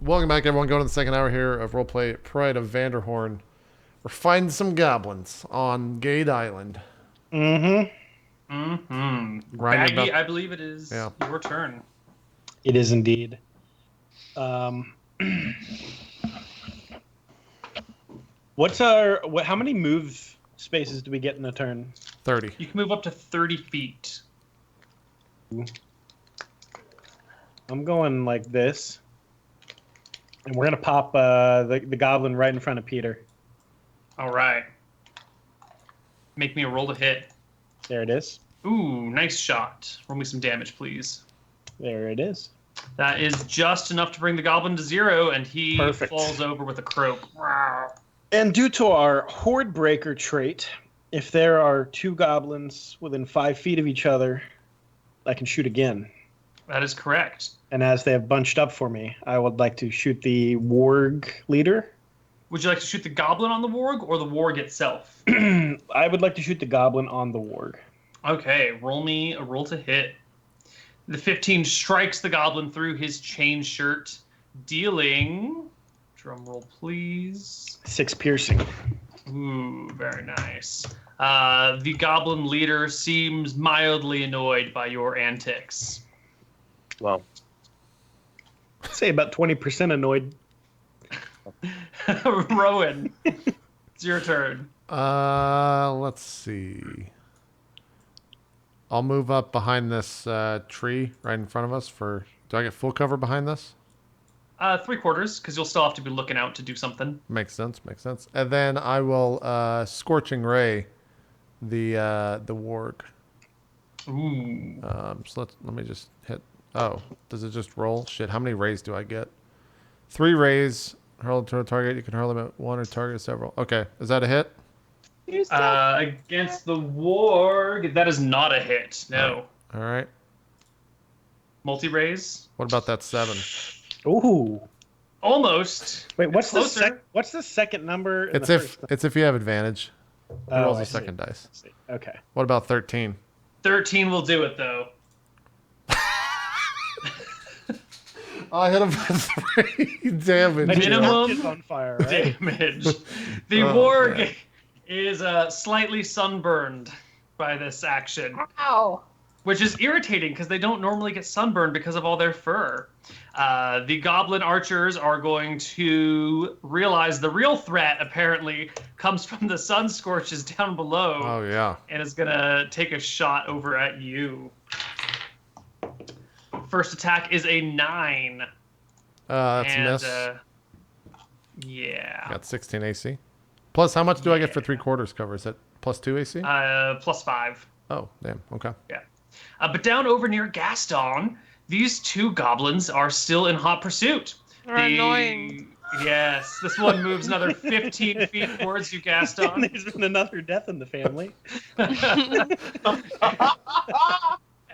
Welcome back, everyone. Going to the second hour here of roleplay Pride of Vanderhorn. We're fighting some goblins on Gate Island. Baggy, I believe it is your turn. It is indeed. How many move spaces do we get in a turn? 30. You can move up to 30 feet. I'm going like this. And we're going to pop the goblin right in front of Peter. All right. Make me a roll to hit. There it is. Ooh, nice shot. Roll me some damage, please. There it is. That is just enough to bring the goblin to 0, and he Perfect. falls over with a croak. And due to our Horde Breaker trait, if there are 2 goblins within 5 feet of each other, I can shoot again. That is correct. And as they have bunched up for me, I would like to shoot the warg leader. Would you like to shoot the goblin on the warg or the warg itself? I would like to shoot the goblin on the warg. Okay, roll me a roll to hit. The 15 strikes the goblin through his chain shirt, dealing... Drum roll, please. 6 piercing. Ooh, very nice. The goblin leader seems mildly annoyed by your antics. Well, I'd say about 20% annoyed. Rowan, it's your turn. Let's see. I'll move up behind this tree right in front of us for... Do I get full cover behind this? 3/4, because you'll still have to be looking out to do something. Makes sense. And then I will Scorching Ray the warg. Ooh. So let me just hit... Oh, does it just roll? Shit, how many rays do I get? 3 rays. Hurl to a target. You can hurl them at one or target several. Okay, is that a hit? Against the warg, that is not a hit. No. All right. Multi-raise. What about that 7? Ooh. Almost. Wait, what's closer. what's the second number? It's if you have advantage. It rolls a second dice. Okay. What about 13? 13 will do it, though. I hit him with 3 damage. Minimum on fire, right? damage. The warg is slightly sunburned by this action. Ow. Which is irritating because they don't normally get sunburned because of all their fur. The goblin archers are going to realize the real threat apparently comes from the sun scorches down below. Oh, yeah. And is going to take a shot over at you. First attack is a 9. That's a miss. Yeah. Got 16 AC. Plus, how much do I get for 3/4 cover? Is that plus 2 AC? Plus 5. Oh, damn. Okay. Yeah. But down over near Gaston, these 2 goblins are still in hot pursuit. They're annoying. Yes, this one moves another 15 feet towards you, Gaston. There's been another death in the family.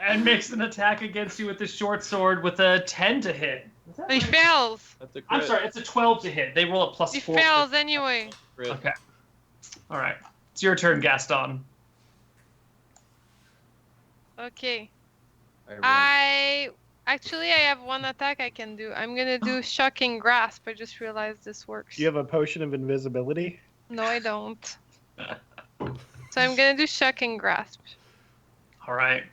And makes an attack against you with the short sword with a 10 to hit. He fails. I'm sorry, it's a 12 to hit. They roll a plus 4. He fails anyway. Okay. All right. It's your turn, Gaston. Okay. I have one attack I can do. I'm gonna do Shocking Grasp. I just realized this works. Do you have a potion of invisibility? No, I don't. So I'm gonna do Shocking Grasp. All right.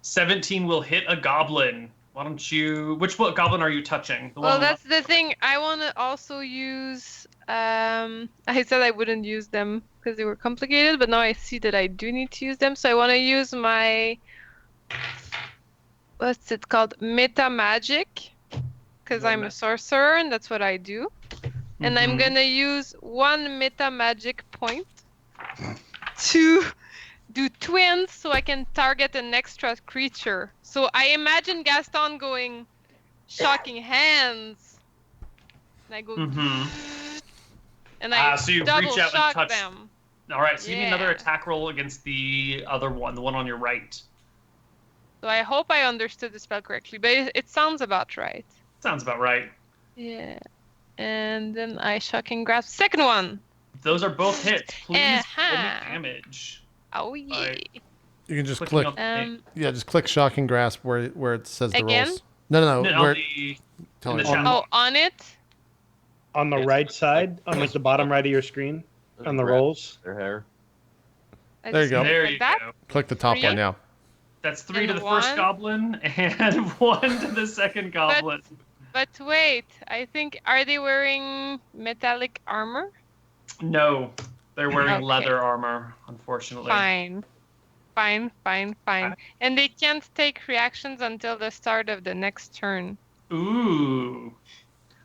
17 will hit a goblin. Why don't you... Which goblin are you touching? Well, that's the thing. I want to also use... I said I wouldn't use them because they were complicated, but now I see that I do need to use them. So I want to use my... What's it called? Meta Magic. Because I'm a sorcerer and that's what I do. And I'm going to use 1 Meta Magic point to... do twins so I can target an extra creature. So I imagine Gaston going Shocking Hands. And I go and I so you double reach out and shock touch them. All right, so give me another attack roll against the other one, the one on your right. So I hope I understood the spell correctly, but it sounds about right. Sounds about right. Yeah. And then I Shocking Grasp. Second one. Those are both hits. Please roll me damage. Oh yeah. You can just click. Yeah, just click Shocking Grasp where it says the Again? rolls. No. To Tell in the you. chat Oh, box. on it? On the Yes. right side, on like the bottom right of your screen, on the Grab rolls. Their hair. I There you just go. need There like you that? go. Click the top 3? one, yeah. That's 3 And to the first 1. goblin and 1 to the second goblin. But wait, I think, are they wearing metallic armor? No, they're wearing Okay. leather armor, unfortunately. Fine. Fine. And they can't take reactions until the start of the next turn. Ooh.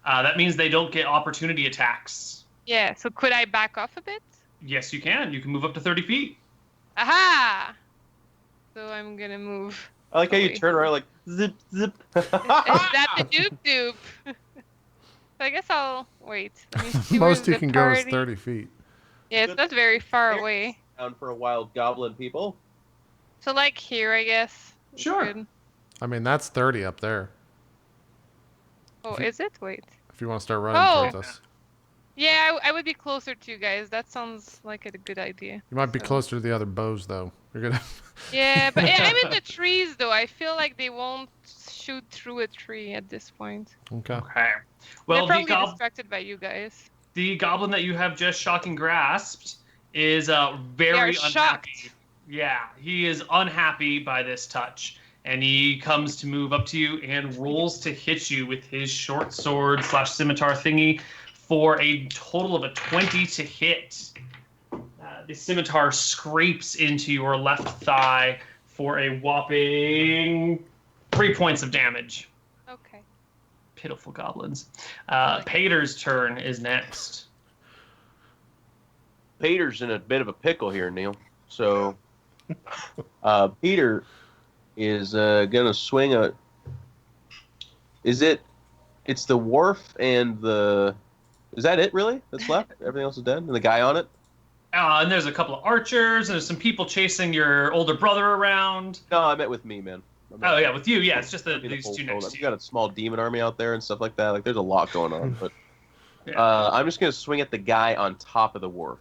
That means they don't get opportunity attacks. Yeah, so could I back off a bit? Yes, you can. You can move up to 30 feet. Aha! So I'm gonna move. I like how you away. turn around like zip zip. Is that the doop? So I guess I'll wait. Let me see where's Most you the can go is party. 30 feet. Yeah, it's not very far away. Down for a wild goblin, people. So like here, I guess. It's Sure. good. I mean, that's 30 up there. Oh, is it? Wait. If you want to start running Oh. towards us. Yeah, I would be closer to you guys. That sounds like a good idea. You might be So- closer to the other bows, though. You're gonna. Yeah, but yeah, I'm in the trees though. I feel like they won't shoot through a tree at this point. Okay. Okay. Well, They're probably distracted by you guys. the goblin that you have just shocking grasped is very They are unhappy. shocked. Yeah, he is unhappy by this touch. And he comes to move up to you and rolls to hit you with his short sword / scimitar thingy for a total of a 20 to hit. The scimitar scrapes into your left thigh for a whopping 3 points of damage. Okay. Pitiful goblins. Pater's turn is next. Peter's in a bit of a pickle here, Neal. So, Peter is gonna swing a. Is it? It's the wharf and the. Is that it? Really? That's left. Everything else is dead, and the guy on it. And there's a couple of archers, and there's some people chasing your older brother around. No, I meant with me, man. Oh, yeah, with you, yeah. It's just The these whole two total. next to We you. got a small demon army out there and stuff like that. Like, there's a lot going on. But Yeah. I'm just gonna swing at the guy on top of the wharf.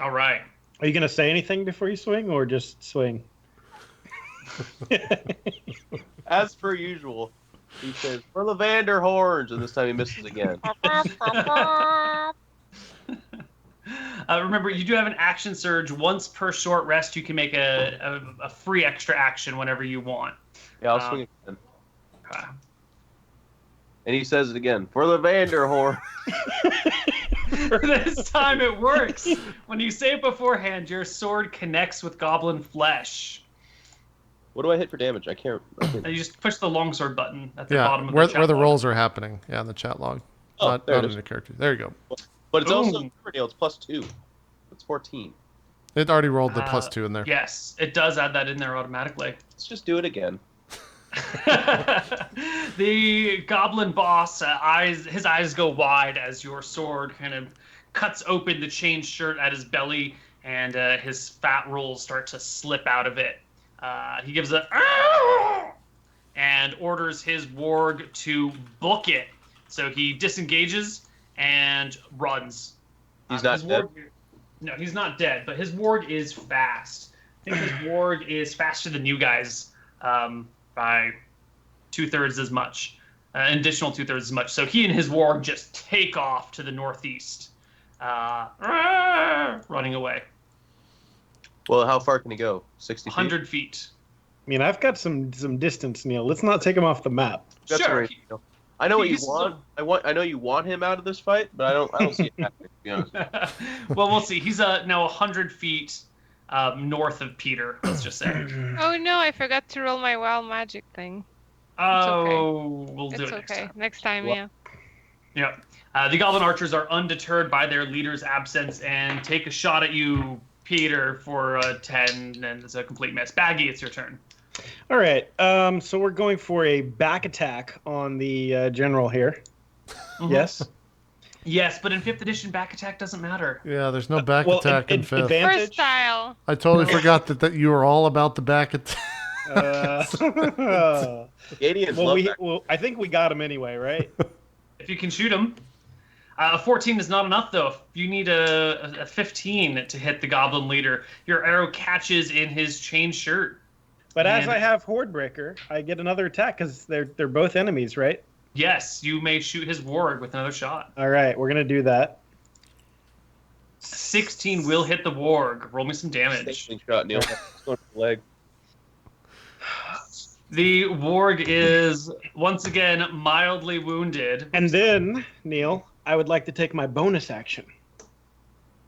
All right. Are you gonna say anything before you swing, or just swing? As per usual, he says, "For the Vanderhorns," and this time he misses again. Remember, you do have an action surge. Once per short rest, you can make a free extra action whenever you want. Yeah, I'll swing again. Okay. And he says it again, "For the Vanderhorn." This time it works. When you say it beforehand, your sword connects with goblin flesh. What do I hit for damage? I can't. And you just push the longsword button at the Yeah, bottom of where the chat the log. rolls are happening. Yeah, in the chat log. Oh, not there it not is. in the character. There you go. But it's also Ooh. Riverdale. It's +2. It's 14. It already rolled the +2 in there. Yes, it does add that in there automatically. Let's just do it again. The goblin boss his eyes go wide as your sword kind of cuts open the chain shirt at his belly, and his fat rolls start to slip out of it. He gives a and orders his warg to book it. So he disengages and runs. He's not his dead? warg- No, he's not dead, but his warg is fast. I think his warg is faster than you guys by 2/3 as much, an additional 2/3 as much. So he and his warg just take off to the northeast, running away. Well, how far can he go? 60 feet? 100 feet. I mean, I've got some distance, Neil. Let's not take him off the map. That's Sure. right. I know what you He's want. I know you want him out of this fight, but I don't see it happening, to be honest. Well, we'll see. He's now 100 feet north of Peter, let's just say. Oh no, I forgot to roll my wild magic thing. Oh, we'll do It's it next okay. time. Next time, Well- yeah. Yep. The Goblin Archers are undeterred by their leader's absence and take a shot at you, Peter, for a 10, and it's a complete miss. Baggy, it's your turn. All right. So we're going for a back attack on the general here. Mhm. Yes. Yes, but in 5th edition, back attack doesn't matter. Yeah, there's no back Well, attack in 5th. advantage. First style. I totally forgot that you were all about the back attack. Canadians well, love that. I think we got him anyway, right? If you can shoot him. A 14 is not enough, though. If you need a 15 to hit the Goblin leader, your arrow catches in his chain shirt. But as And- I have Horde Breaker, I get another attack because they're both enemies, right? Yes, you may shoot his warg with another shot. All right, we're gonna do that. 16 will hit the warg. Roll me some damage. Safely shot, Neal. It's going for the leg. The warg is once again mildly wounded. And then, Neal, I would like to take my bonus action.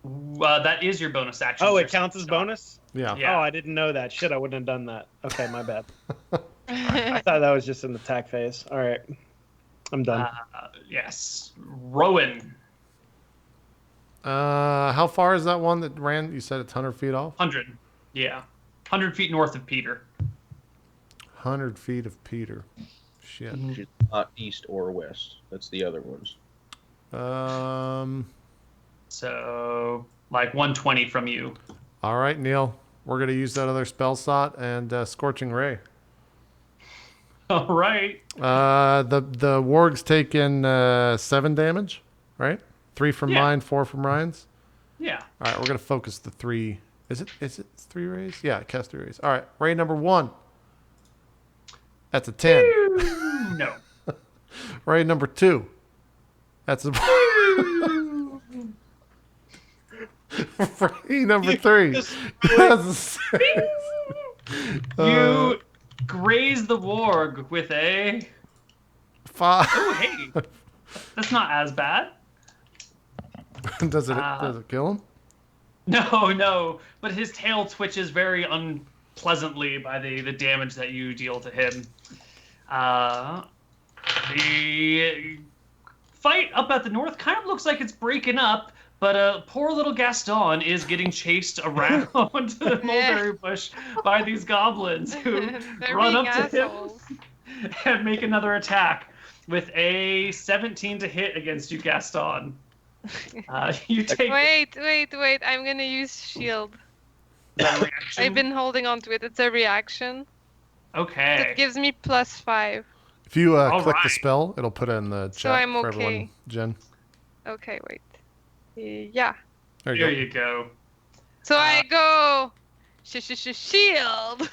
That is your bonus action. Oh, Your it counts as shot. bonus? Yeah. Yeah. Oh, I didn't know that. Shit, I wouldn't have done that. Okay, my bad. I thought that was just an attack phase. All right, I'm done. Yes. Rowan. How far is that one that ran? You said it's 100 feet off? 100. Yeah. 100 feet north of Peter. 100 feet of Peter. Shit. She's not east or west. That's the other ones. So, like 120 from you. All right, Neal. We're going to use that other spell slot and Scorching Ray. All right. The warg's taken 7 damage, right? 3 from Yeah. mine, 4 from Ryan's. Yeah. All right, we're going to focus the 3. Is it 3 rays? Yeah, cast 3 rays. All right, ray number 1. That's a 10. No. Ray number 2. That's a... Ray number 3. That's a 6. You graze the warg with a... 5. Oh, hey. That's not as bad. Does it kill him? No. But his tail twitches very unpleasantly by the damage that you deal to him. The fight up at the north kind of looks like it's breaking up, but poor little Gaston is getting chased around the mulberry bush by these goblins who They're run being up to assholes. him and make another attack with a 17 to hit against you, Gaston. You take Wait. I'm gonna use shield. that reaction. I've been holding on to it. It's a reaction. Okay. It gives me +5. If you All click the right. spell, it'll put it in the chat So I'm for everyone. okay. Jen. Okay, wait. Yeah. There you There go. you go. So I go shield.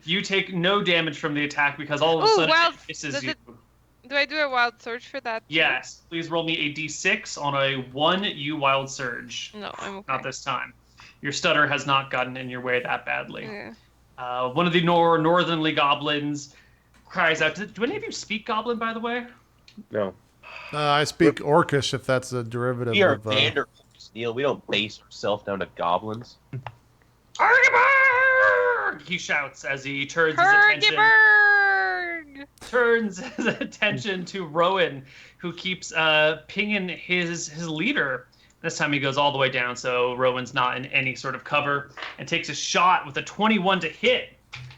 You take no damage from the attack because all of a Ooh, sudden wild- it misses does you. it- Do I do a wild surge for that? too? Yes. Please roll me a d6 on a 1 you wild surge. No, I'm okay. Not this time. Your stutter has not gotten in your way that badly. Yeah. One of the northernly goblins cries out. Do any of you speak Goblin, by the way? No. I speak Orcish if that's a derivative We are of... Vanderhorns, Neal. We don't base ourselves down to goblins. Argeberg! He shouts as he turns his attention to Rowan, who keeps pinging his leader. This time he goes all the way down, so Rowan's not in any sort of cover, and takes a shot with a 21 to hit,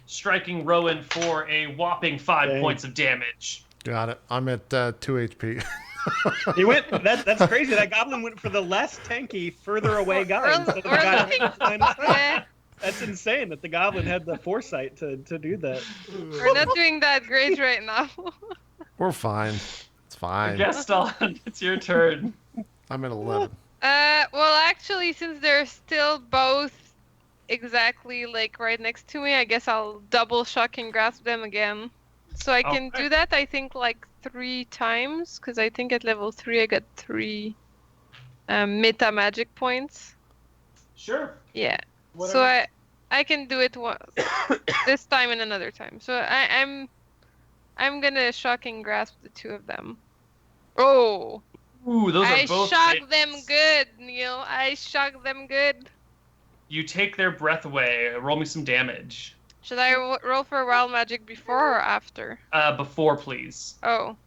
striking Rowan for a whopping 5 Dang. points of damage. Got it. I'm at 2 HP. He went. That's crazy. That goblin went for the less tanky, further away guy instead of the guy with line of sight. Yeah, That's insane that the goblin had the foresight to do that. we're not doing that great right now. We're fine. It's fine. Gaston, it's your turn. I'm at 11. Well, actually, since they're still both exactly like right next to me, I guess I'll double shock and grasp them again. So I can Okay. do that, I think, like 3 times, because I think at level 3 I got 3 meta magic points. Sure. Yeah. So I can do it once, this time and another time. So I'm gonna shock and grasp the 2 of them. Oh, Ooh, those I are both shock hits. them good, Neal. I shock them good. You take their breath away. Roll me some damage. Should I roll for wild magic before or after? Before, please. Oh,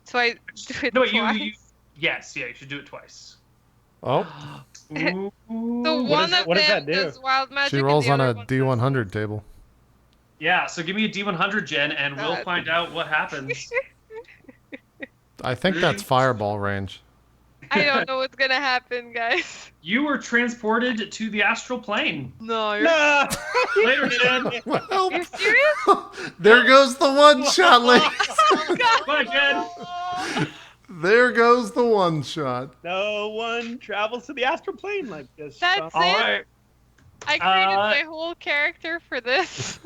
so I do it No, twice. you yes, yeah, you should do it twice. Oh, Ooh. So one of what does them that do? does wild magic. she and rolls the on other a one D100 table. Yeah, so give me a D100, Jen, and we'll God. find out what happens. I think that's fireball range. I don't know what's gonna happen, guys. You were transported to the astral plane. No, you're, No. Later, Jen. Well, you're serious? there goes the one shot, ladies. Bye, Jen. There goes the one shot. No one travels to the astral plane like this. That's Sean. All it? right. I created my whole character for this.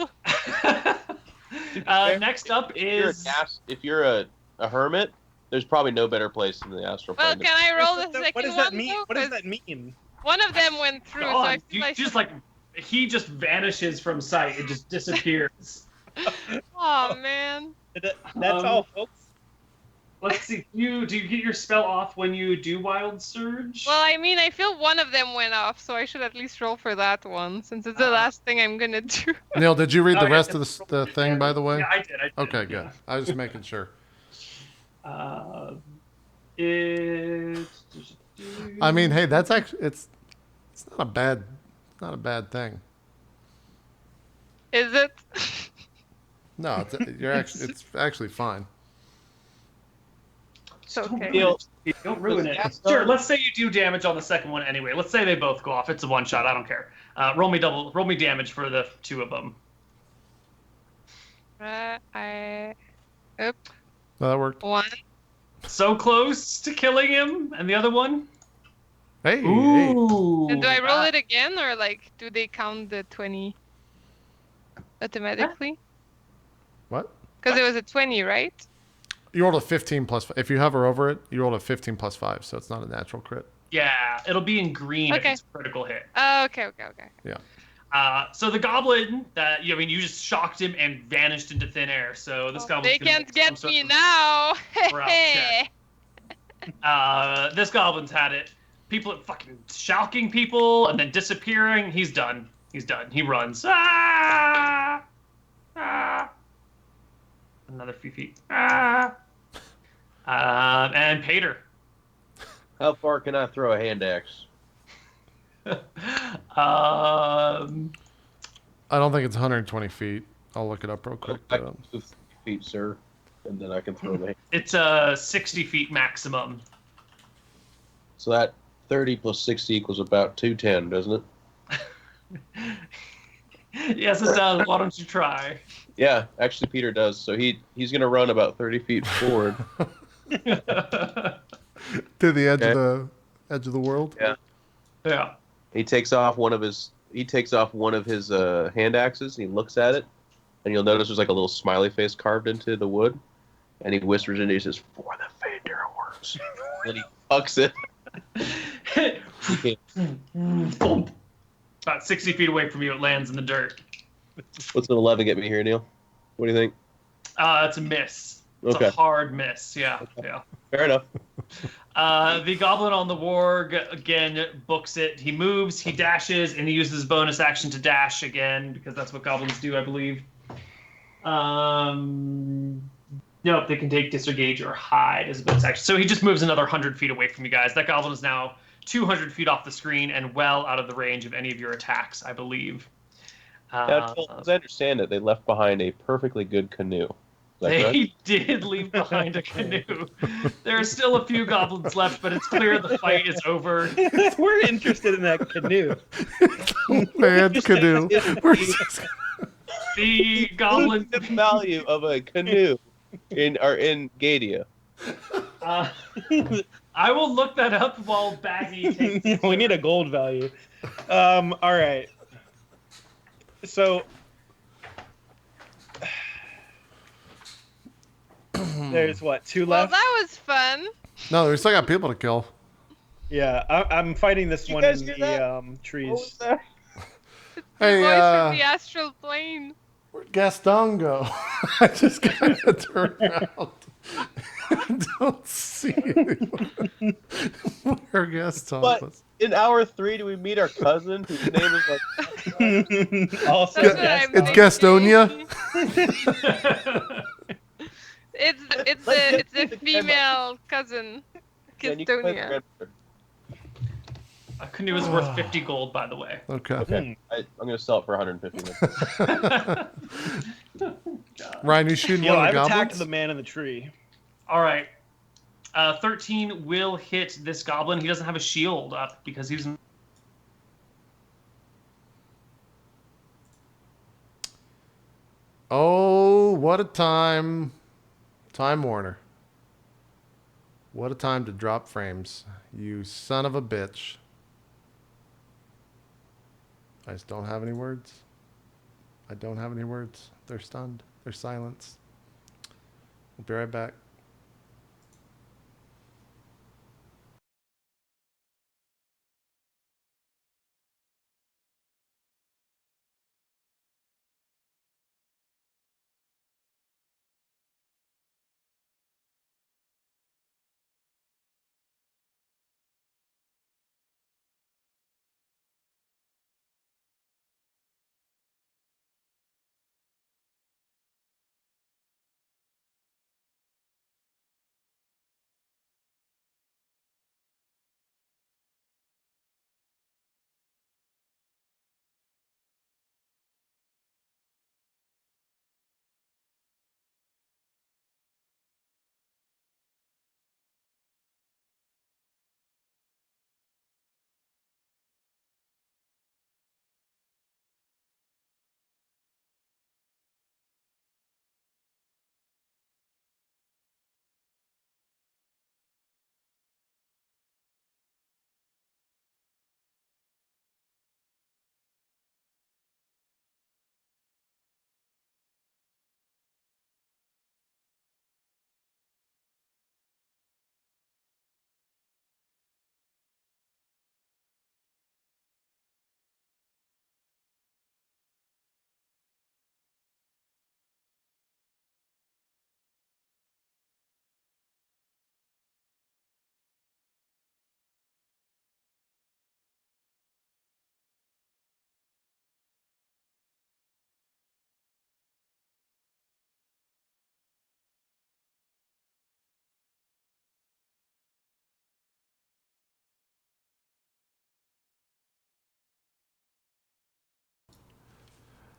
Next up is. If you're a hermit, there's probably no better place in the astral Well, plane. can I roll the second What does that one, mean? though? What does 'Cause that mean? one of them went through, so I God, feel you like... just like he just vanishes from sight. It just disappears. Oh, man. That's all, folks. Let's see. Do you get your spell off when you do Wild Surge? Well, I mean, I feel one of them went off, so I should at least roll for that one, since it's the last thing I'm gonna do. Neal, did you read Oh, the yeah, rest of the thing, by the way? Yeah, I did. Okay, good. Yeah. I was just making sure. I mean, hey, that's actually it's not a bad thing. Is it? No, it's actually fine. It's okay. Don't ruin it. Sure. Let's say you do damage on the second one anyway. Let's say they both go off. It's a one shot. I don't care. Roll me damage for the two of them. No, that worked. One. So close to killing him, and the other one. Hey, hey. Ooh. And do I roll it again, or like, do they count the 20 automatically? What? Because it was a 20, right? You rolled a 15 plus 5. If you hover over it, you rolled a 15 plus 5, so it's not a natural crit. Yeah, it'll be in green if Okay. it's a critical hit. Oh, okay. Yeah. So the goblin that you you just shocked him and vanished into thin air. So this goblin. They can't get me now. check. This goblin's had it. People are fucking shocking people and then disappearing. He's done. He runs. Ah! Ah! Another few feet. Ah! And Pater. How far can I throw a hand axe? I don't think it's 120 feet. I'll look it up real quick. I can move 3 feet, sir, and then I can throw the. It's 60 feet maximum. So that 30 plus 60 equals about 210, doesn't it? Yes, it does. Why don't you try? Yeah, actually, Peter does. So he's gonna run about 30 feet forward. To the edge of the world. Yeah. Yeah. He takes off one of his hand axes. And he looks at it, and you'll notice there's like a little smiley face carved into the wood. And he whispers in. He says, "For the Vanderhorns." Then he hucks it. About 60 feet away from you, it lands in the dirt. What's an 11 get me here, Neal? What do you think? It's a miss. It's Okay. a hard miss. Yeah. Yeah. Fair enough. The goblin on the warg again books it. He moves, he dashes, and he uses his bonus action to dash again because that's what goblins do, I believe. Nope, they can take disengage or hide as a bonus action. So he just moves another 100 feet away from you guys. That goblin is now 200 feet off the screen and well out of the range of any of your attacks, I believe. Now, as I understand it, they left behind a perfectly good canoe. Is that correct? They did leave behind a canoe. There are still a few goblins left, but it's clear the fight is over. We're interested in that canoe. Man's canoe. The goblin. The value of a canoe in Gadia. I will look that up while Baggy takes. We need a gold value. All right. So there's what, 2 Well, left? that was fun. No, we still got people to kill. Yeah, I'm fighting this You one guys in hear the that? What was trees. that? Hey, Voice from the astral plane. where'd Gaston go? I just kind of turned around. I don't see anyone. Where Gaston But was. in hour 3, do we meet our cousin whose name is like? Also, That's what I'm It's thinking. Gastonia? It's the female cousin, Then you can play the Gastonia. grandmother. A canoe is worth 50 gold, by the way. Okay. Okay, I'm gonna sell it for 150. Ryan, you shooting Yo, one of I've the attacked goblins? the man in the tree. All right. 13 will hit this goblin. He doesn't have a shield up because he's. Oh, what a time. Time Warner. What a time to drop frames. You son of a bitch. I just don't have any words. I don't have any words. They're stunned. their silence. We'll be right back.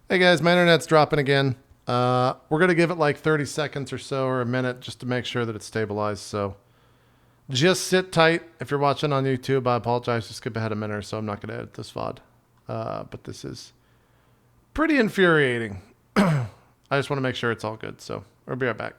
Hey guys, my internet's dropping again. We're going to give it like 30 seconds or so, or a minute, just to make sure that it's stabilized. So just sit tight. If you're watching on YouTube, I apologize. Just skip ahead a minute or so. I'm not going to edit this VOD. But this is pretty infuriating. I just want to make sure it's all good. So I'll be right back.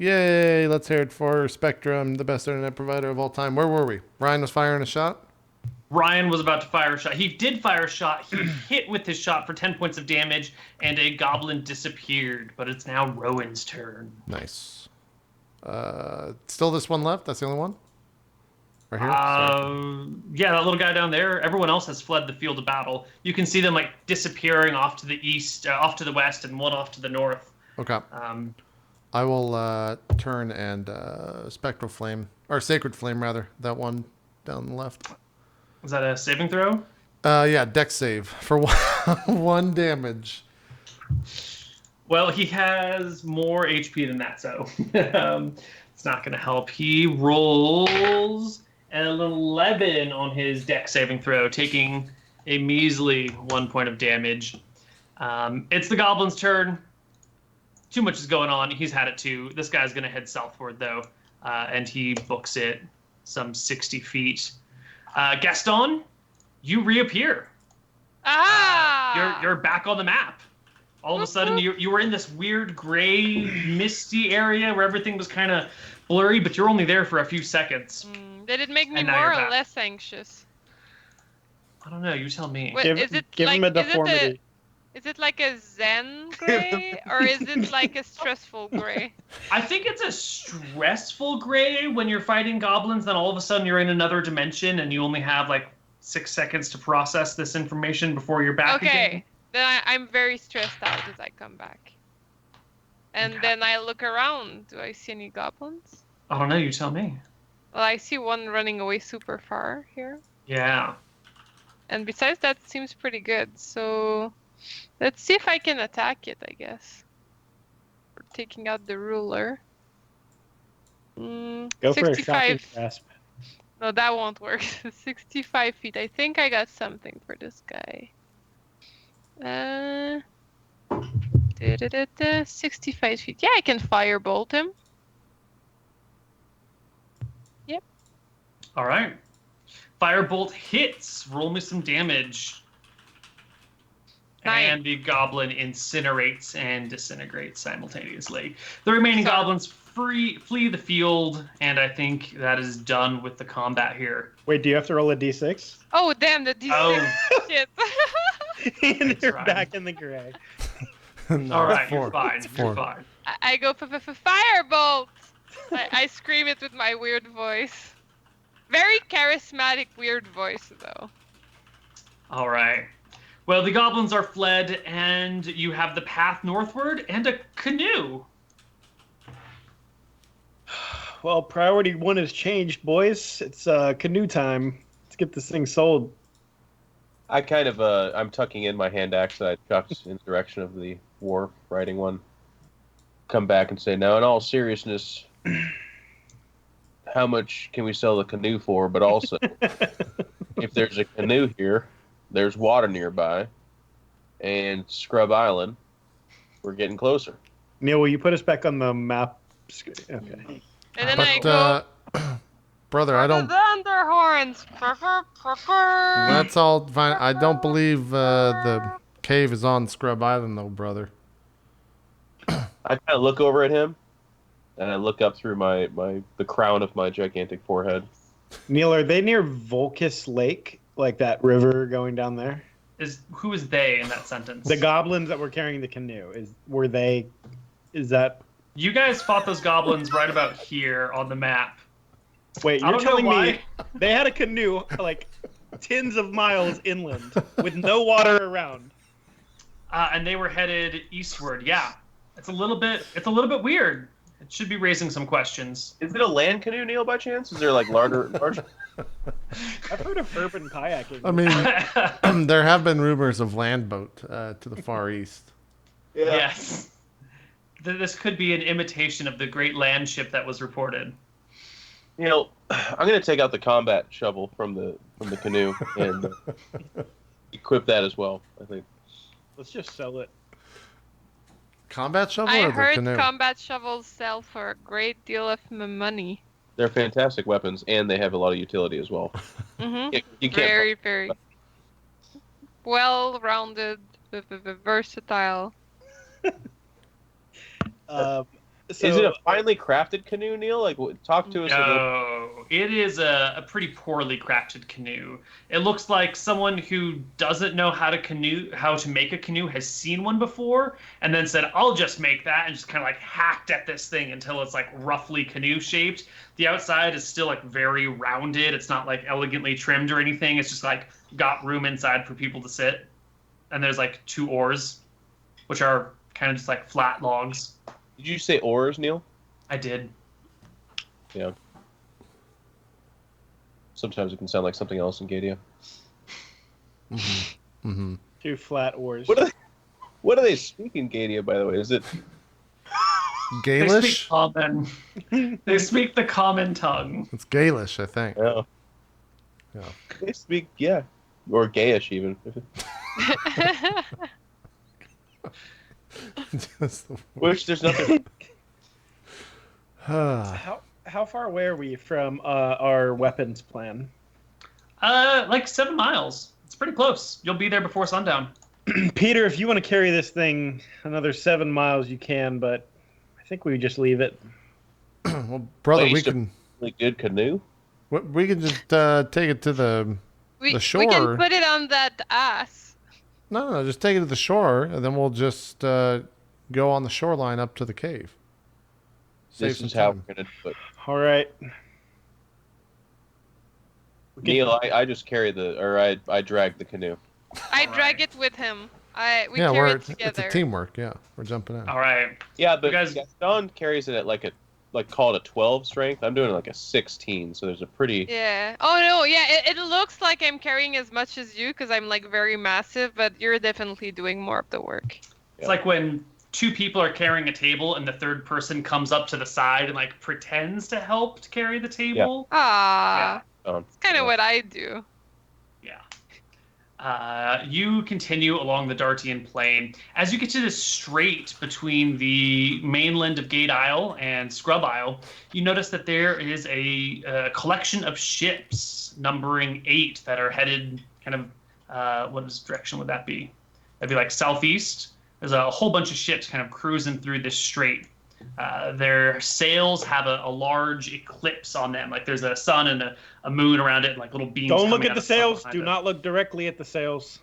Yay, let's hear it for Spectrum, the best internet provider of all time. Where were we? Ryan was firing a shot? Ryan was about to fire a shot. He did fire a shot. He hit with his shot for 10 points of damage, and a goblin disappeared. But it's now Rowan's turn. Nice. Still this one left? That's the only one? Right here? Sorry. Yeah, that little guy down there. Everyone else has fled the field of battle. You can see them like disappearing off to the east, off to the west, and one off to the north. Okay. I will turn and Spectral Flame, or Sacred Flame rather, that one down the left. Is that a saving throw? Yeah, dex save for one damage. Well, he has more HP than that, so it's not going to help. He rolls an 11 on his dex saving throw, taking a measly 1 point of damage. It's the goblin's turn. Too much is going on. He's had it too. This guy's going to head southward, though, and he books it some 60 feet. Gaston, you reappear. Ah! You're back on the map. All of a sudden, you were in this weird gray, misty area where everything was kind of blurry, but you're only there for a few seconds. Did it make me And now more you're or back. less anxious? I don't know. You tell me. Wait, Give, is it give like him a deformity. is it like a zen gray or is it like a stressful gray? I think it's a stressful gray when you're fighting goblins. Then all of a sudden you're in another dimension and you only have like 6 seconds to process this information before you're back again. Okay, then I'm very stressed out as I come back. And then I look around. Do I see any goblins? I don't know. You tell me. Well, I see one running away super far here. Yeah. And besides that, it seems pretty good. So let's see if I can attack it, I guess. We're taking out the ruler. Go for a shocking 65. grasp. No, that won't work. 65 feet. I think I got something for this guy. 65 feet. Yeah, I can firebolt him. Yep. All right. Firebolt hits. Roll me some damage. 9. And the goblin incinerates and disintegrates simultaneously. The remaining So- goblins flee the field, and I think that is done with the combat here. Wait, do you have to roll a d6? Oh, damn, the D6. Oh. Shit. And That's you're right. back in the gray. No, All it's right, you're 4. fine. It's You're 4. fine. I go for firebolt. I scream it with my weird voice. Very charismatic, weird voice, though. All right. Well, the goblins are fled, and you have the path northward and a canoe. Well, priority 1 has changed, boys. It's canoe time. Let's get this thing sold. I kind of I'm tucking in my hand axe that I chucked in the direction of the wharf, riding one. Come back and say, now in all seriousness, how much can we sell the canoe for? But also, if there's a canoe here, there's water nearby, and Scrub Island, we're getting closer. Neal, will you put us back on the map? Okay. And then I But, go. brother, I don't. The Vanderhorns. That's all fine. I don't believe the cave is on Scrub Island, though, brother. I kind of look over at him, and I look up through the crown of my gigantic forehead. Neal, are they near Volcus Lake? Like that river going down there? Who is they in that sentence? The goblins that were carrying the canoe. Is that... You guys fought those goblins right about here on the map. Wait, I you're don't know telling me why. they had a canoe like tens of miles inland with no water around? And they were headed eastward. Yeah, it's a little bit weird. It should be raising some questions. Is it a land canoe, Neil, by chance? Is there like larger? I've heard of urban kayaking. I mean, there have been rumors of land boat to the far east. Yes. This could be an imitation of the great land ship that was reported. You know, I'm gonna take out the combat shovel from the canoe and equip that as well. I think. Let's just sell it. Combat shovel I or the heard canoe? combat shovels sell for a great deal of money. They're fantastic weapons, and they have a lot of utility as well. Mm-hmm. You can't. Very, very well-rounded, versatile. Is it a finely crafted canoe, Neil? Like, talk to us. No, it is a pretty poorly crafted canoe. It looks like someone who doesn't know how to make a canoe has seen one before, and then said, "I'll just make that," and just kind of like hacked at this thing until it's like roughly canoe shaped. The outside is still like very rounded. It's not like elegantly trimmed or anything. It's just like got room inside for people to sit, and there's like 2 oars, which are kind of just like flat logs. Did you say oars, Neil? I did. Yeah. Sometimes it can sound like something else in Gadia. Mm-hmm. Mm-hmm. 2 flat oars. What do they speak in Gadia, by the way? Is it? They speak Gaelish? common. They speak the common tongue. It's Gaelish, I think. Yeah. Yeah. They speak, yeah, or gayish even. Just the- Which there's nothing. How far away are we from our weapons plan? Like 7 miles. It's pretty close. You'll be there before sundown. Peter, if you want to carry this thing another 7 miles, you can, but I think we just leave it. Well, brother, we Waste of- can Really good canoe. we can just take it to the We shore. can put it on that ass. No, just take it to the shore, and then we'll just go on the shoreline up to the cave. Save This some is how time. we're gonna do it. All right. Neal, I just carry I drag the canoe. I All drag right. it with him. We Yeah, carry it it's together. a teamwork. Yeah, we're jumping in. All right. Yeah, but guys- Gaston carries it at call it a 12 strength. I'm doing like a 16, so there's a pretty. Yeah. Oh no, yeah, it looks like I'm carrying as much as you because I'm like very massive, but you're definitely doing more of the work. It's like when two people are carrying a table and the third person comes up to the side and like pretends to help to carry the table. Ah, Yeah. it's kind of what I do. Yeah. You continue along the Dartian Plain. As you get to this strait between the mainland of Gate Isle and Scrub Isle, you notice that there is a collection of ships numbering 8 that are headed kind of, what direction would that be? That'd be like southeast. There's a whole bunch of ships kind of cruising through this strait. Their sails have a large eclipse on them. Like there's a sun and a moon around it and like little beams. Don't look coming at out the of sun sails. behind Do it. not look directly at the sails.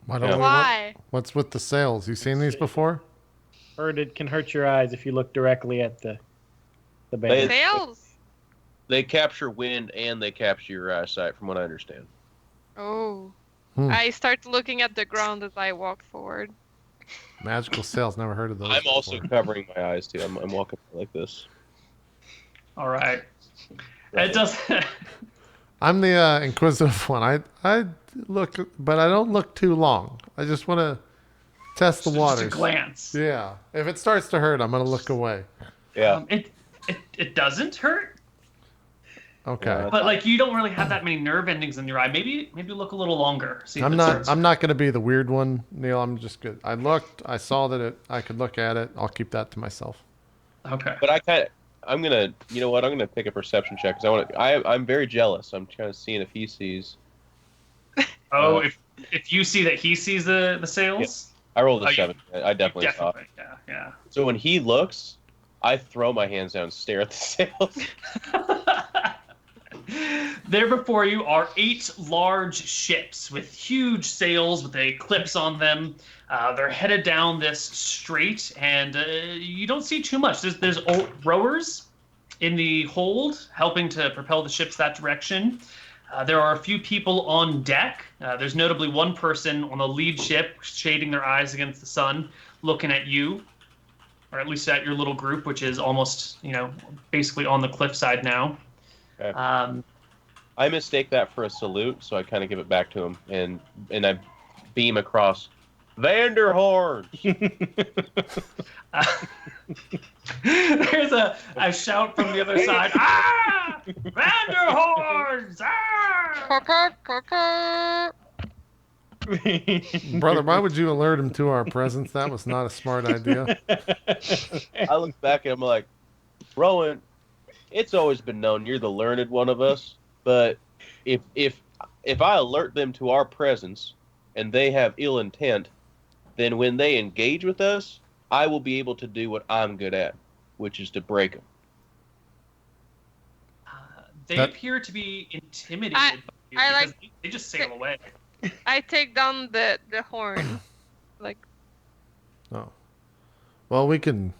Why don't Yeah. we Why? what's with the sails? You seen these before? Heard it can hurt your eyes if you look directly at the band. Sails. They capture wind and they capture your eyesight, from what I understand. Oh. Hmm. I start looking at the ground as I walk forward. Magical sails. Never heard of those. I'm also before. covering my eyes too. I'm walking like this. All right. It does. I'm the inquisitive one. I look, but I don't look too long. I just want to test the Just a waters. glance. Yeah. If it starts to hurt, I'm gonna look away. Yeah. It doesn't hurt, Okay. but like you don't really have that many nerve endings in your eye. Maybe look a little longer. See if I'm it not. starts- I'm not gonna be the weird one, Neil. I'm just good. I looked. I saw that I could look at it. I'll keep that to myself. Okay. But I'm gonna, you know what? I'm gonna pick a perception check because I'm very jealous. I'm kind of seeing if he sees. Oh, if you see that he sees the sails, I rolled Oh, a you- 7. I definitely saw. it. Yeah. So when he looks, I throw my hands down and stare at the sails. There before you are 8 large ships with huge sails with eclipse on them. They're headed down this strait, and you don't see too much. There's rowers in the hold helping to propel the ships that direction. There are a few people on deck. There's notably one person on the lead ship shading their eyes against the sun, looking at you, or at least at your little group, which is almost, basically on the cliffside now. Okay. Uh, I mistake that for a salute, so I kind of give it back to him, and I beam across. Vanderhorn! There's a shout from the other side. Ah! Vanderhorns! Ah! Brother, why would you alert him to our presence? That was not a smart idea. I look back and I'm like, Rowan, it's always been known you're the learned one of us, but if I alert them to our presence and they have ill intent, then when they engage with us, I will be able to do what I'm good at, which is to break them. They That- appear to be intimidated I- by you I because like- they just sail away. I take down the horn. Oh. Well, we can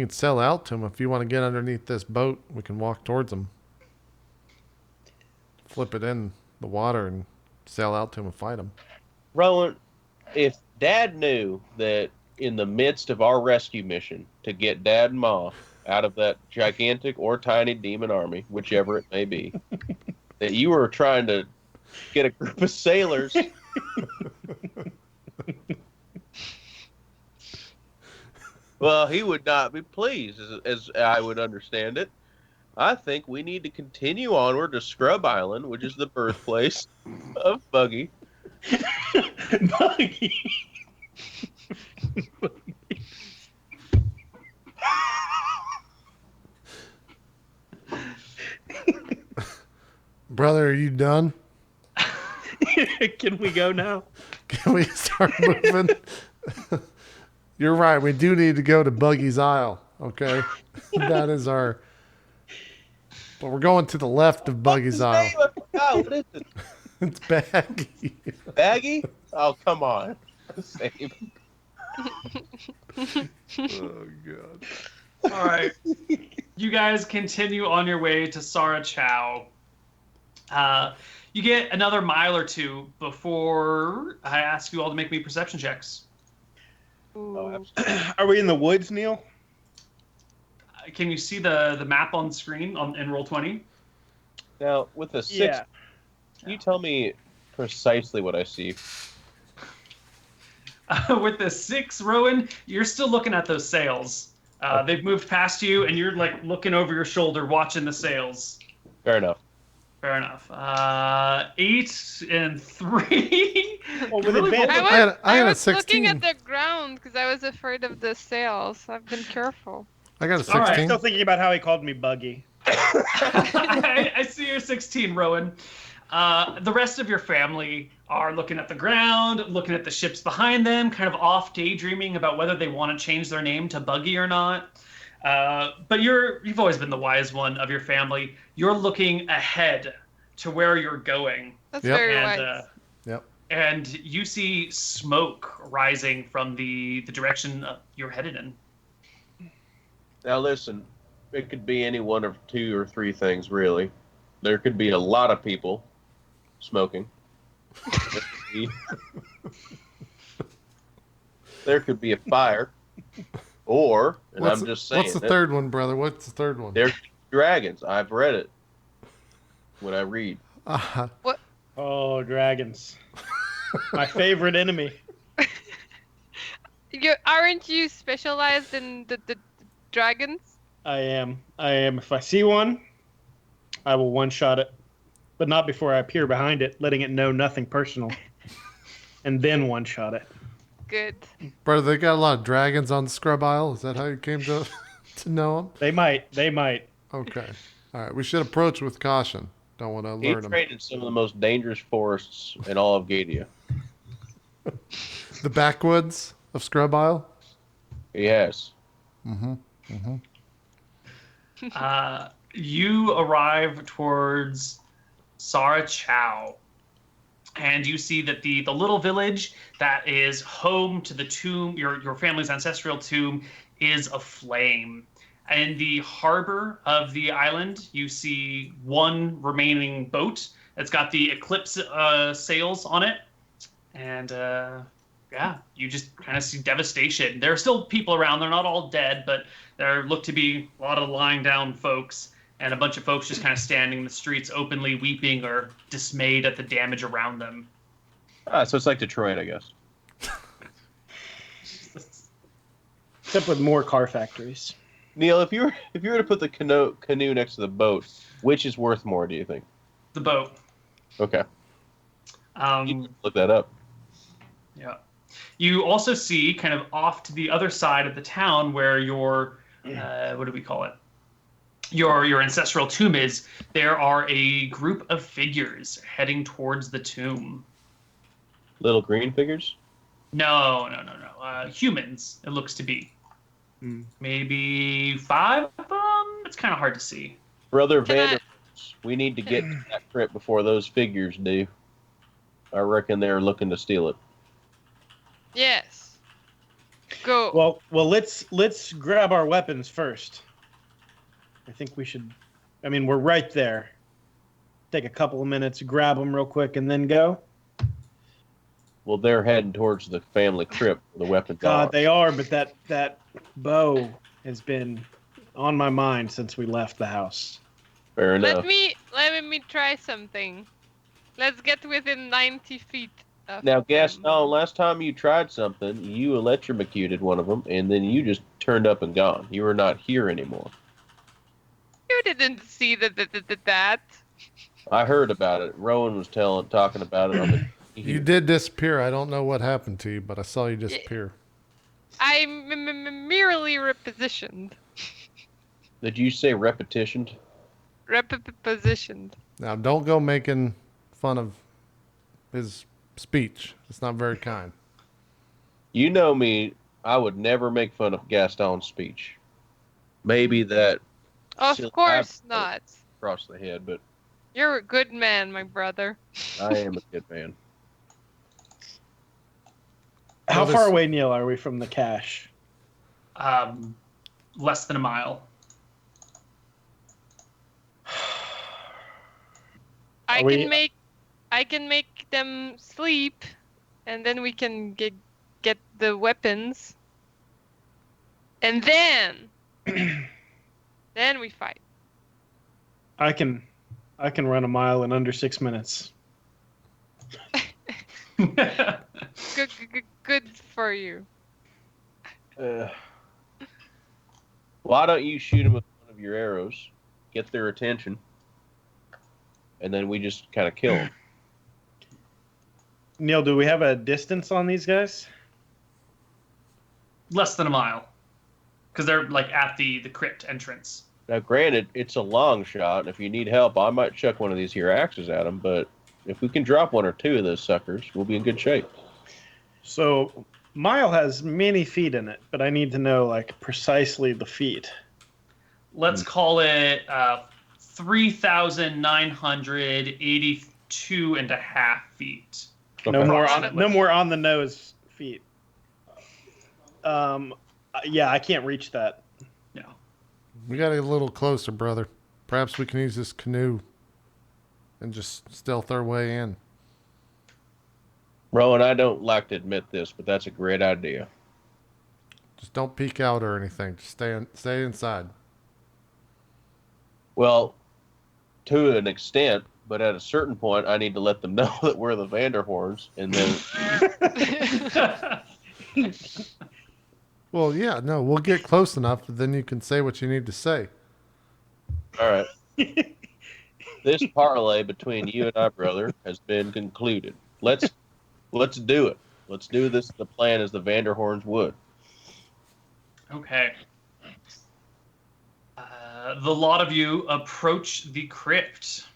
sell out to him if you want to get underneath this boat. We can walk towards him, flip it in the water, and sail out to him and fight him. Rowan, if Dad knew that in the midst of our rescue mission to get Dad and Ma out of that gigantic or tiny demon army, whichever it may be, that you were trying to get a group of sailors. Well, he would not be pleased, as I would understand it. I think we need to continue onward to Scrub Island, which is the birthplace of Buggy. Buggy. Brother, are you done? Can we go now? Can we start moving? You're right. We do need to go to Buggy's Isle. Okay, that is our. But we're going to the left of Buggy's His Isle. name? I forgot. What is it? It's Baggy. Baggy? Oh, come on. Same. Oh god. All right. You guys continue on your way to Sara Chow. You get another mile or two before I ask you all to make me perception checks. Oh, are we in the woods, Neal? Can you see the map on screen in Roll20? Now, with a 6, Yeah. can you tell me precisely what I see? With the 6, Rowan, you're still looking at those sails. They've moved past you, and you're like looking over your shoulder, watching the sails. Fair enough. Fair enough. 8 and 3. Well, with Really advantage- bold. I had a was looking 16. at the ground because I was afraid of the sails. I've been careful. I got a All right. 16. Still thinking about how he called me Buggy. I see your 16, Rowan. The rest of your family are looking at the ground, looking at the ships behind them, kind of off daydreaming about whether they want to change their name to Buggy or not. But you've always been the wise one of your family. You're looking ahead to where you're going. That's Yep. very And, wise. Yep. and you see smoke rising from the direction you're headed in. Now, listen, it could be any one of 2 or 3 things, really. There could be a lot of people smoking. There could be a fire. Or, and I'm just saying, What's the third one, brother? What's the third one? there's dragons. I've read it when I read. Oh, dragons. My favorite enemy. Aren't you specialized in the dragons? I am. If I see one, I will one-shot it. But not before I appear behind it, letting it know nothing personal. And then one-shot it. Good. Brother, they got a lot of dragons on the Scrub Isle. Is that how you came to know them? They might. Okay. All right. We should approach with caution. Don't want to He alert them. trained in some of the most dangerous forests in all of Gadia. The backwoods of Scrub Isle? He has. You arrive towards Sara Chow, and you see that the little village that is home to the tomb, your family's ancestral tomb, is aflame. In the harbor of the island, you see one remaining boat that's got the Eclipse sails on it, and yeah, you just kind of see devastation. There are still people around. They're not all dead, but there look to be a lot of lying down folks, and a bunch of folks just kind of standing in the streets openly weeping or dismayed at the damage around them. So it's like Detroit, I guess. Except with more car factories. Neal, if you were to put the canoe next to the boat, which is worth more, do you think? The boat. Okay. You Um, can look that up. yeah. You also see kind of off to the other side of the town where your, what do we call it? Your ancestral tomb is. There are a group of figures heading towards the tomb. Little green figures? No. Humans, it looks to be. Maybe 5 of them? It's kind of hard to see. Brother Can I- Vanderhorn, we need to get to that crypt before those figures do. I reckon they're looking to steal it. Yes. Go. Well, let's grab our weapons first. I think we should. I mean, we're right there. Take a couple of minutes, grab them real quick, and then go. Well, they're heading towards the family crypt where the weapons God, are. they are, but that bow has been on my mind since we left the house. Fair enough. Let me try something. Let's get within 90 feet of Now, them. Gaston, last time you tried something, you electrocuted one of them, and then you just turned up and gone. You were not here anymore. You didn't see that. I heard about it. Rowan was talking about it on the. You did disappear. I don't know what happened to you, but I saw you disappear. I merely repositioned. Did you say repetitioned? Repositioned. Now, don't go making fun of his speech. It's not very kind. You know me, I would never make fun of Gaston's speech. Maybe that Of silly course eyebrow not. across the head, but You're a good man, my brother. I am a good man. How Well, far this- away, Neal, are we from the cache? Less than a mile. I Are we- can make them sleep, and then we can get the weapons, and then we fight. I can run a mile in under 6 minutes. Good for you. Why don't you shoot him with one of your arrows, get their attention, and then we just kind of kill them? Neal, do we have a distance on these guys? Less than a mile. Because they're like at the crypt entrance. Now, granted, it's a long shot. If you need help, I might chuck one of these here axes at them, but if we can drop one or two of those suckers, we'll be in good shape. So, mile has many feet in it, but I need to know like precisely the feet. Let's call it 3,982 and a half feet. No more Approximately. on the nose feet. Yeah, I can't reach that. No. We got to get a little closer, brother. Perhaps we can use this canoe and just stealth our way in. Rowan, I don't like to admit this, but that's a great idea. Just don't peek out or anything. Just stay inside. Well, to an extent, but at a certain point, I need to let them know that we're the Vanderhorns, and then Well, yeah, no, we'll get close enough, then you can say what you need to say. all right. This parlay between you and I, brother, has been concluded. Let's do it. Let's do this. The plan as the Vanderhorns would. Okay. The lot of you approach the crypt.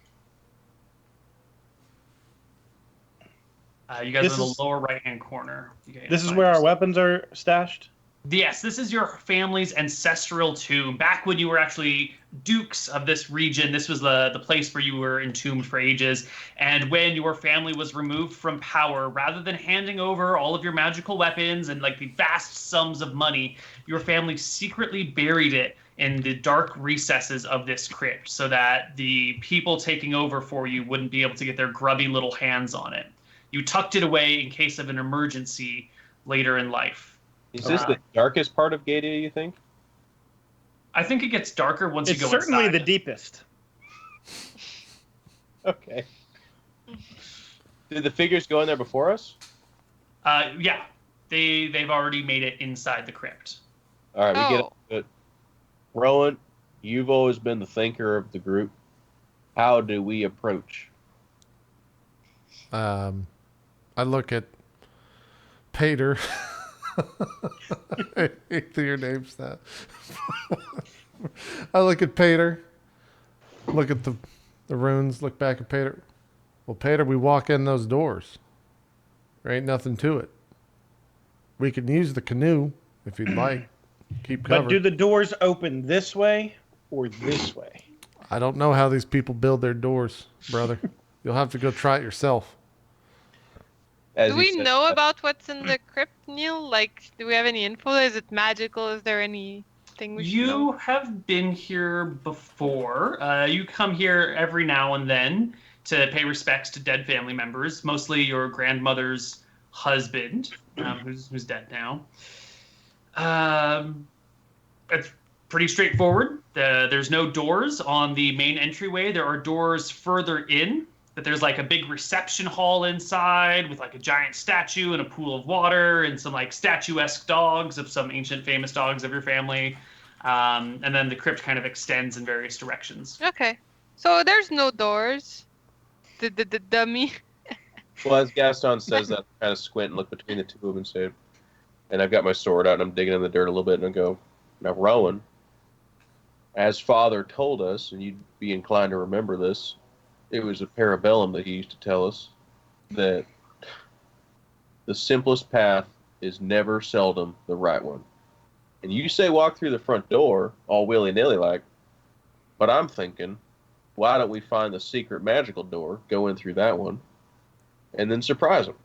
You guys This are in the is- lower right-hand corner. This is where our weapons are stashed. Yes, this is your family's ancestral tomb. Back when you were actually dukes of this region, this was the place where you were entombed for ages. And when your family was removed from power, rather than handing over all of your magical weapons and like the vast sums of money, your family secretly buried it in the dark recesses of this crypt so that the people taking over for you wouldn't be able to get their grubby little hands on it. You tucked it away in case of an emergency later in life. Is this the darkest part of Gadia, you think? I think it gets darker once It's you go certainly inside. the deepest. Okay. Did the figures go in there before us? Yeah, they've already made it inside the crypt. All right, we get Oh. it. Rowan, you've always been the thinker of the group. How do we approach? I look at Pater. I hate that your name's that. I look at Pater. Look at the runes. Look back at Pater. Well, Pater, we walk in those doors. There ain't nothing to it. We can use the canoe if you'd like. Keep covered. But do the doors open this way or this way? I don't know how these people build their doors, brother. You'll have to go try it yourself. As Do he we said- know about what's in the crypt, Neal? Like, do we have any info? Is it magical? Is there anything we should know? You have been here before. You come here every now and then to pay respects to dead family members, mostly your grandmother's husband, who's dead now. It's pretty straightforward. There's no doors on the main entryway. There are doors further in, but there's like a big reception hall inside with like a giant statue and a pool of water and some like statuesque dogs of some ancient famous dogs of your family. And then the crypt kind of extends in various directions. Okay. So there's no doors. The dummy. Well, as Gaston says that, I kind of squint and look between the two of them and say, and I've got my sword out and I'm digging in the dirt a little bit and I go, now Rowan, as Father told us, and you'd be inclined to remember this, it was a parabellum that he used to tell us that the simplest path is never seldom the right one. And you say walk through the front door all willy-nilly like, but I'm thinking, why don't we find the secret magical door, go in through that one, and then surprise them?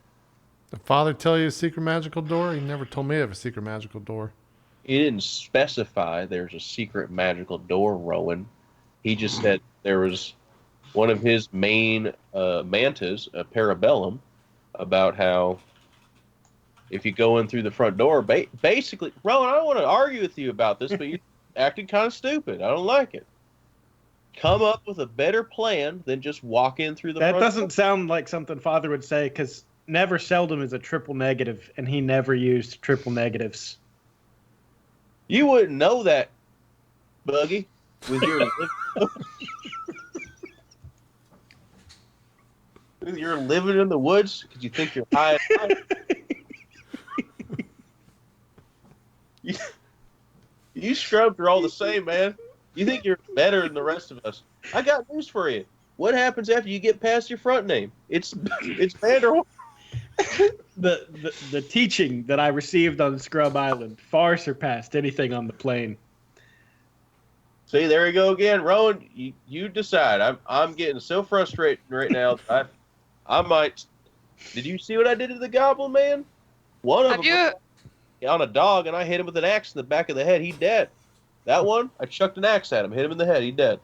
Did Father tell you a secret magical door? He never told me of a secret magical door. He didn't specify there's a secret magical door, Rowan. He just said there was one of his main mantas, a parabellum, about how if you go in through the front door, basically, Rowan, I don't want to argue with you about this, but you're acting kind of stupid. I don't like it. Come up with a better plan than just walk in through the front door. That doesn't sound like something Father would say, because never seldom is a triple negative, and he never used triple negatives. You wouldn't know that, Buggy, with your with your living in the woods because you think you're high. You scrubs are all the same, man. You think you're better than the rest of us. I got news for you. What happens after you get past your front name? It's Vanderhorn. The teaching that I received on Scrub Island far surpassed anything on the plane. See, there you go again, Rowan. You decide. I'm getting so frustrated right now. I might. Did you see what I did to the Goblin Man? One of them on a dog, and I hit him with an axe in the back of the head. He dead. That one, I chucked an axe at him, hit him in the head. He dead.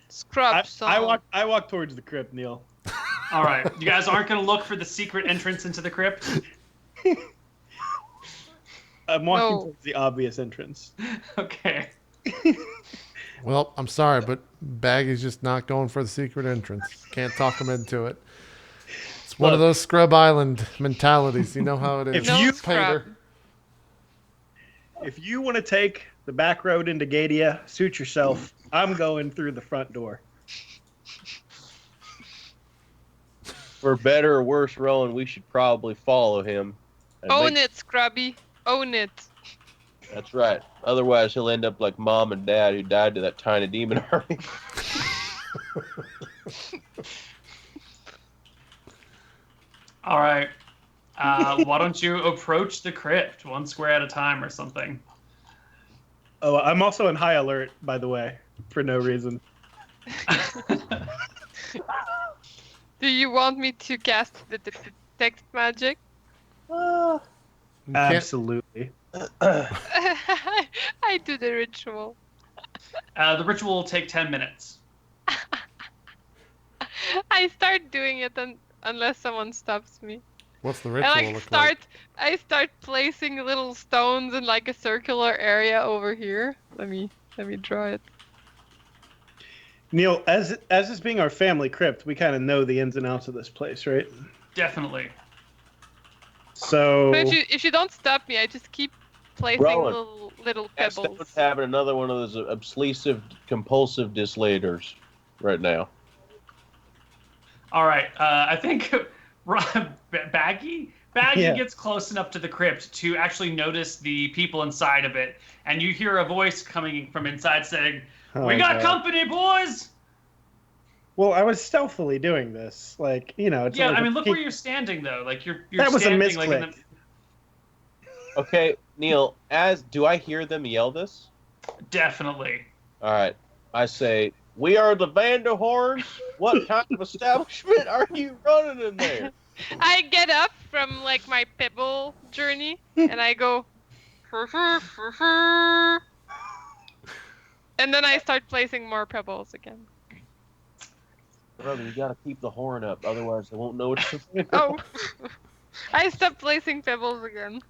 Scrub. I walk towards the crypt, Neal. All right, you guys aren't going to look for the secret entrance into the crypt? I'm walking towards the obvious entrance. Okay. Well, I'm sorry, but Baggy's just not going for the secret entrance. Can't talk him into it. It's one of those Scrub Island mentalities. You know how it is. If you want to take the back road into Gadia, suit yourself. I'm going through the front door. For better or worse, Rowan, we should probably follow him. Own it, Scrubby. Own it. That's right. Otherwise, he'll end up like Mom and Dad who died to that tiny demon army. All right. Why don't you approach the crypt one square at a time or something? Oh, I'm also in high alert, by the way, for no reason. Do you want me to cast the detect magic? Absolutely. I do the ritual. The ritual will take 10 minutes. I start doing it unless someone stops me. What's the ritual And look like? I start placing little stones in like a circular area over here. Let me draw it. Neal, as this being our family crypt, we kind of know the ins and outs of this place, right? Definitely. So But if you don't stop me, I just keep placing Rowan, little pebbles. Stefan's having another one of those obsessive, compulsive dislators right now. All right. I think Baggy gets close enough to the crypt to actually notice the people inside of it, and you hear a voice coming from inside saying, "We got company, boys." Well, I was stealthily doing this, like, you know. It's Yeah, like I mean, look where you're standing though. Like you're that was standing a misclick. like in the... Okay, Neal, do I hear them yell this? Definitely. All right. I say, we are the Vanderhorns. What kind of establishment are you running in there? I get up from like my pebble journey and I go, and then I start placing more pebbles again. Brother, you gotta keep the horn up, otherwise they won't know what to do. Oh, I stopped placing pebbles again.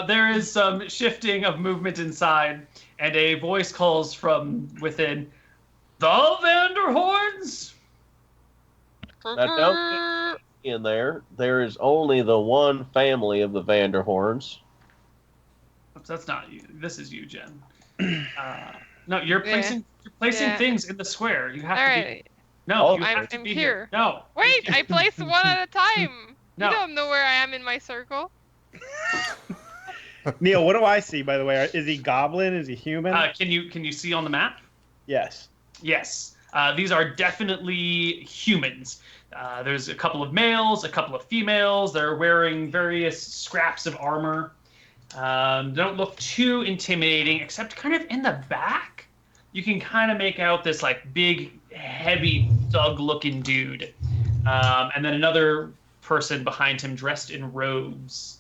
There is some shifting of movement inside, and a voice calls from within, "The Vanderhorns!" Now, don't get in there. There is only the one family of the Vanderhorns. Oops, that's not you. This is you, Jen. No, you're placing things in the square. You have to be. No, you have to be here. No. Wait, I place one at a time. No. You don't know where I am in my circle. Neal, what do I see, by the way? Is he goblin? Is he human? Can you see on the map? Yes. Yes. These are definitely humans. There's a couple of males, a couple of females. They're wearing various scraps of armor. Don't look too intimidating, except kind of in the back. You can kind of make out this like big, heavy, thug-looking dude. And then another person behind him dressed in robes.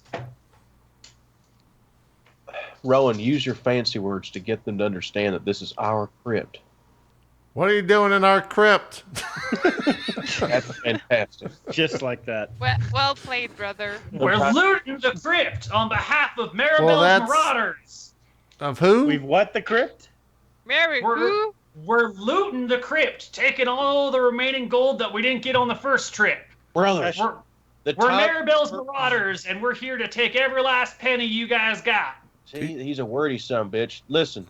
Rowan, use your fancy words to get them to understand that this is our crypt. What are you doing in our crypt? That's fantastic. Just like that. Well played, brother. We're looting the crypt on behalf of Maribel's Well, that's- Marauders. Of who? We've what the crypt? Mary, who? We're looting the crypt, taking all the remaining gold that we didn't get on the first trip. Brothers, We're the we're time- Maribel's Marauders, and we're here to take every last penny you guys got. See, he's a wordy son of a bitch. Listen,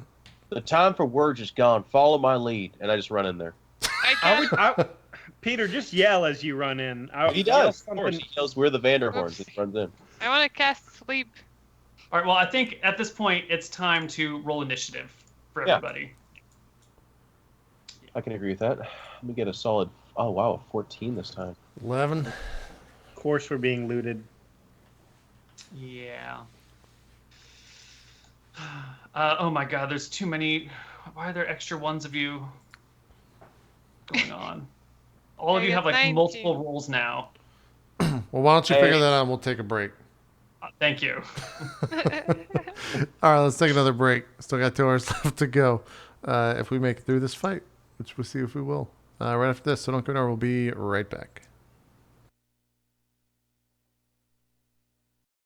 the time for words is gone. Follow my lead, and I just run in there. Peter, just yell as you run in. He does. Of course, he yells, "We're the Vanderhorns." He runs in. I want to cast sleep. All right. Well, I think at this point it's time to roll initiative for Yeah. everybody. I can agree with that. Let me get a solid. Oh wow, a 14 this time. 11. Of course, we're being looted. Yeah. Oh my God, there's too many. Why are there extra ones of you going on? All of I you got have like 19. multiple rolls now. Well, why don't you Hey. figure that out and we'll take a break. Thank you. All right, let's take another break. Still got 2 hours left to go. If we make it through this fight, which we'll see if we will. Right after this, so don't go nowhere. We'll be right back.